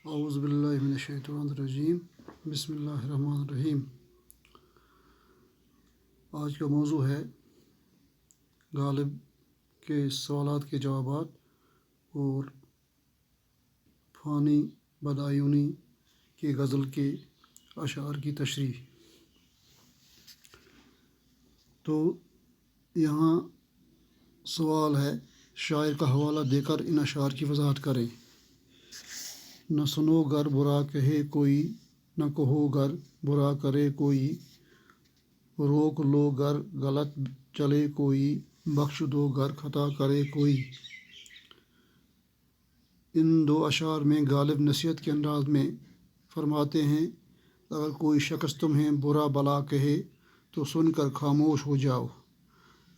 اعوذ باللہ من الشیطان الرجیم، بسم اللہ الرحمن الرحیم۔ آج کا موضوع ہے غالب کے سوالات کے جوابات اور فانی بدایونی کی غزل کے اشعار کی تشریح۔ تو یہاں سوال ہے، شاعر کا حوالہ دے کر ان اشعار کی وضاحت کریں۔ نہ سنو گر برا کہے کوئی، نہ کہو گر برا کرے کوئی، روک لو گر غلط چلے کوئی، بخش دو گر خطا کرے کوئی۔ ان دو اشعار میں غالب نصیحت کے انداز میں فرماتے ہیں، اگر کوئی شخص تمہیں برا بلا کہے تو سن کر خاموش ہو جاؤ،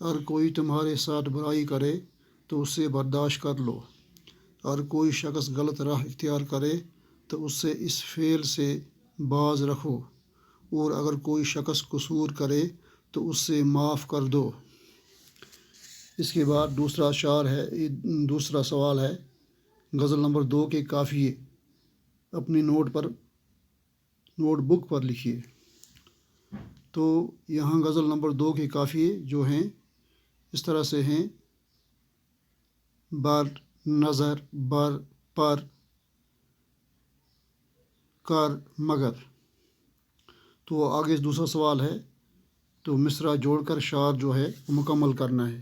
اگر کوئی تمہارے ساتھ برائی کرے تو اس سے برداشت کر لو، اگر کوئی شخص غلط راہ اختیار کرے تو اس سے اس فعل سے باز رکھو، اور اگر کوئی شخص قصور کرے تو اس سے معاف کر دو۔ اس کے بعد دوسرا سوال ہے، غزل نمبر 2 کے قافیے اپنی نوٹ بک پر لکھیے۔ تو یہاں غزل نمبر 2 کے قافیے جو ہیں اس طرح سے ہیں: بر، نظر، بر، پر، کر، مگر۔ تو آگے دوسرا سوال ہے، تو مصرع جوڑ کر شعر جو ہے وہ مکمل کرنا ہے۔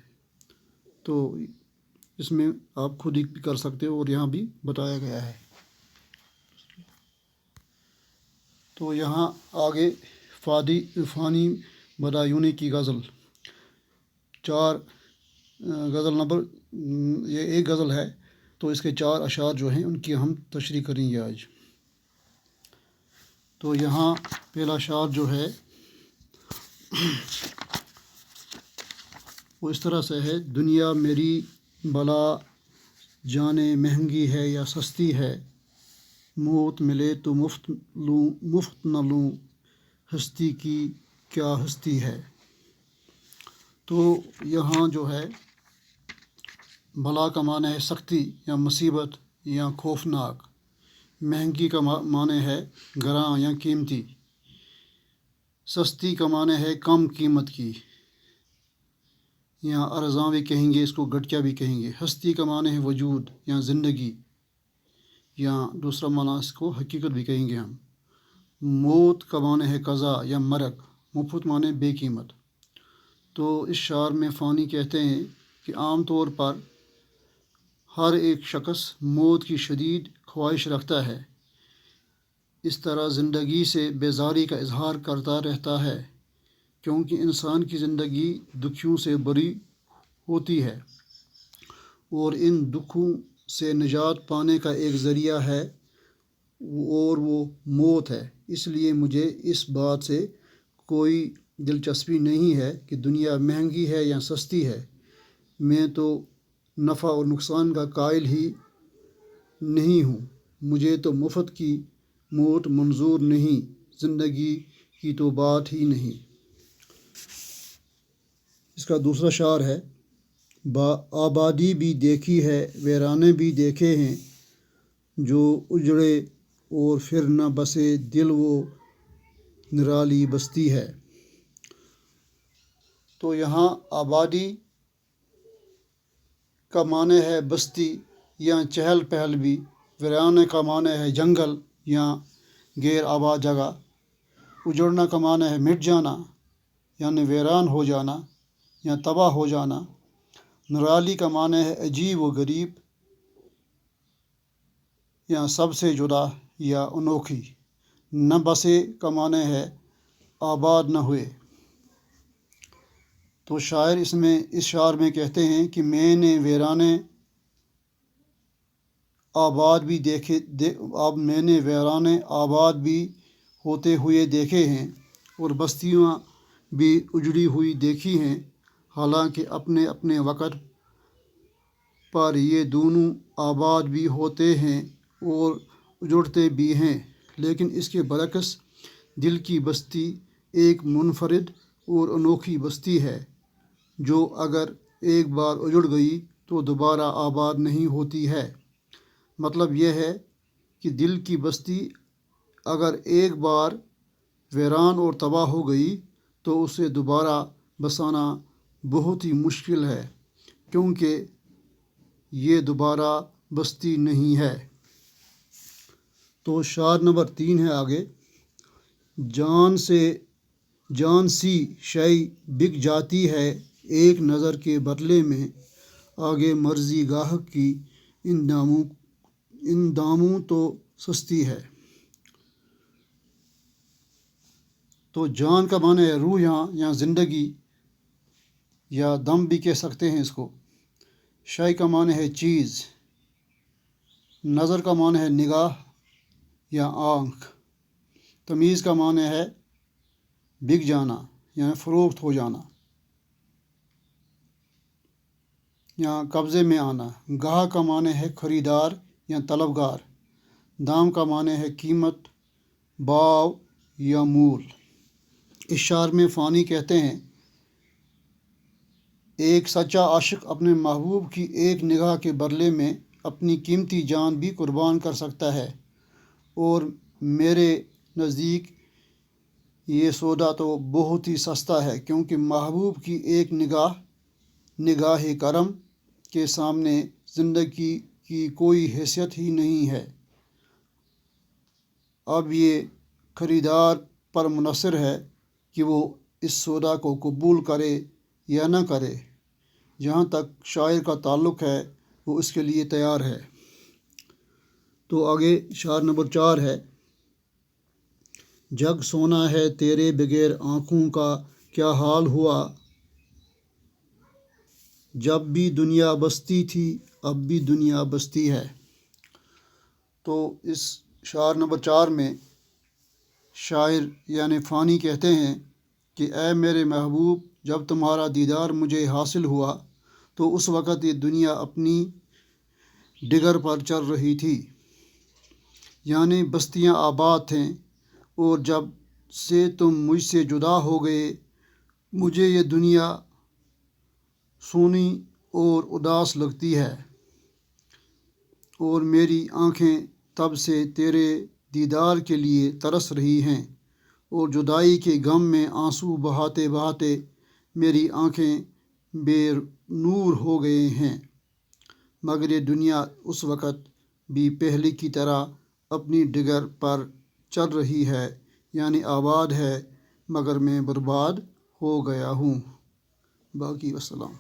تو اس میں آپ خود ہی کر سکتے ہو اور یہاں بھی بتایا گیا ہے۔ تو یہاں آگے فانی بدایونی کی غزل 4 غزل نمبر یہ ایک غزل ہے، تو اس کے 4 اشعار جو ہیں ان کی ہم تشریح کریں گے آج۔ تو یہاں پہلا اشعار جو ہے وہ اس طرح سے ہے: دنیا میری بلا جانے مہنگی ہے یا سستی ہے، موت ملے تو مفت نہ لوں، ہستی کی کیا ہستی ہے۔ تو یہاں جو ہے بلا کا معنی ہے سختی یا مصیبت یا خوفناک، مہنگی کا معنی ہے گراں یا قیمتی، سستی کا معنی ہے کم قیمت کی، یا ارزاں بھی کہیں گے، اس کو گٹیا بھی کہیں گے۔ ہستی کا معنی ہے وجود یا زندگی، یا دوسرا معنی اس کو حقیقت بھی کہیں گے ہم۔ موت کا معنی ہے قضا یا مرگ، مفت معنی بے قیمت۔ تو اس شعر میں فانی کہتے ہیں کہ عام طور پر ہر ایک شخص موت کی شدید خواہش رکھتا ہے، اس طرح زندگی سے بیزاری کا اظہار کرتا رہتا ہے، کیونکہ انسان کی زندگی دکھیوں سے بری ہوتی ہے اور ان دکھوں سے نجات پانے کا ایک ذریعہ ہے اور وہ موت ہے۔ اس لیے مجھے اس بات سے کوئی دلچسپی نہیں ہے کہ دنیا مہنگی ہے یا سستی ہے، میں تو نفع اور نقصان کا قائل ہی نہیں ہوں، مجھے تو مفت کی موت منظور نہیں، زندگی کی تو بات ہی نہیں۔ اس کا دوسرا شعر ہے: آبادی بھی دیکھی ہے ویرانے بھی دیکھے ہیں، جو اجڑے اور پھر نہ بسے دل وہ نرالی بستی ہے۔ تو یہاں آبادی کا معنی ہے بستی یا چہل پہل بھی، ویرانے کا معنی ہے جنگل یا غیر آباد جگہ، اجڑنا کا معنی ہے مٹ جانا یعنی ویران ہو جانا یا تباہ ہو جانا، نرالی کا معنی ہے عجیب و غریب یا سب سے جدا یا انوکھی، نہ بسے کا معنی ہے آباد نہ ہوئے۔ تو شاعر اس شعر میں کہتے ہیں کہ میں نے ویرانے آباد بھی ہوتے ہوئے دیکھے ہیں اور بستیاں بھی اجڑی ہوئی دیکھی ہیں، حالانکہ اپنے اپنے وقت پر یہ دونوں آباد بھی ہوتے ہیں اور اجڑتے بھی ہیں، لیکن اس کے برعکس دل کی بستی ایک منفرد اور انوکھی بستی ہے، جو اگر ایک بار اجڑ گئی تو دوبارہ آباد نہیں ہوتی ہے۔ مطلب یہ ہے کہ دل کی بستی اگر ایک بار ویران اور تباہ ہو گئی تو اسے دوبارہ بسانا بہت ہی مشکل ہے، کیونکہ یہ دوبارہ بستی نہیں ہے۔ تو شعر نمبر 3 ہے آگے، جان سی شے بک جاتی ہے ایک نظر کے بدلے میں، آگے مرضی گاہک کی ان داموں تو سستی ہے۔ تو جان کا معنی ہے روح یا زندگی یا دم بھی کہہ سکتے ہیں اس کو۔ شے کا معنی ہے چیز، نظر کا معنی ہے نگاہ یا آنکھ، تمیز کا معنی ہے بک جانا یعنی فروخت ہو جانا یا قبضے میں آنا، گاہ کا معنی ہے خریدار یا طلبگار، دام کا معنی ہے قیمت، باؤ یا مول۔ اس شعر میں فانی کہتے ہیں، ایک سچا عاشق اپنے محبوب کی ایک نگاہ کے بدلے میں اپنی قیمتی جان بھی قربان کر سکتا ہے، اور میرے نزدیک یہ سودا تو بہت ہی سستا ہے، کیونکہ محبوب کی ایک نگاہ کرم کے سامنے زندگی کی کوئی حیثیت ہی نہیں ہے۔ اب یہ خریدار پر منحصر ہے کہ وہ اس سودا کو قبول کرے یا نہ کرے، جہاں تک شاعر کا تعلق ہے وہ اس کے لیے تیار ہے۔ تو آگے شعر نمبر 4 ہے، جگ سونا ہے تیرے بغیر آنکھوں کا کیا حال ہوا، جب بھی دنیا بستی تھی اب بھی دنیا بستی ہے۔ تو اس شعر نمبر 4 میں شاعر یعنی فانی کہتے ہیں کہ اے میرے محبوب، جب تمہارا دیدار مجھے حاصل ہوا تو اس وقت یہ دنیا اپنی ڈگر پر چل رہی تھی، یعنی بستیاں آباد تھیں، اور جب سے تم مجھ سے جدا ہو گئے مجھے یہ دنیا سونی اور اداس لگتی ہے، اور میری آنکھیں تب سے تیرے دیدار کے لیے ترس رہی ہیں، اور جدائی کے غم میں آنسو بہاتے بہاتے میری آنکھیں بے نور ہو گئے ہیں، مگر یہ دنیا اس وقت بھی پہلے کی طرح اپنی ڈگر پر چل رہی ہے، یعنی آباد ہے، مگر میں برباد ہو گیا ہوں۔ باقی والسلام۔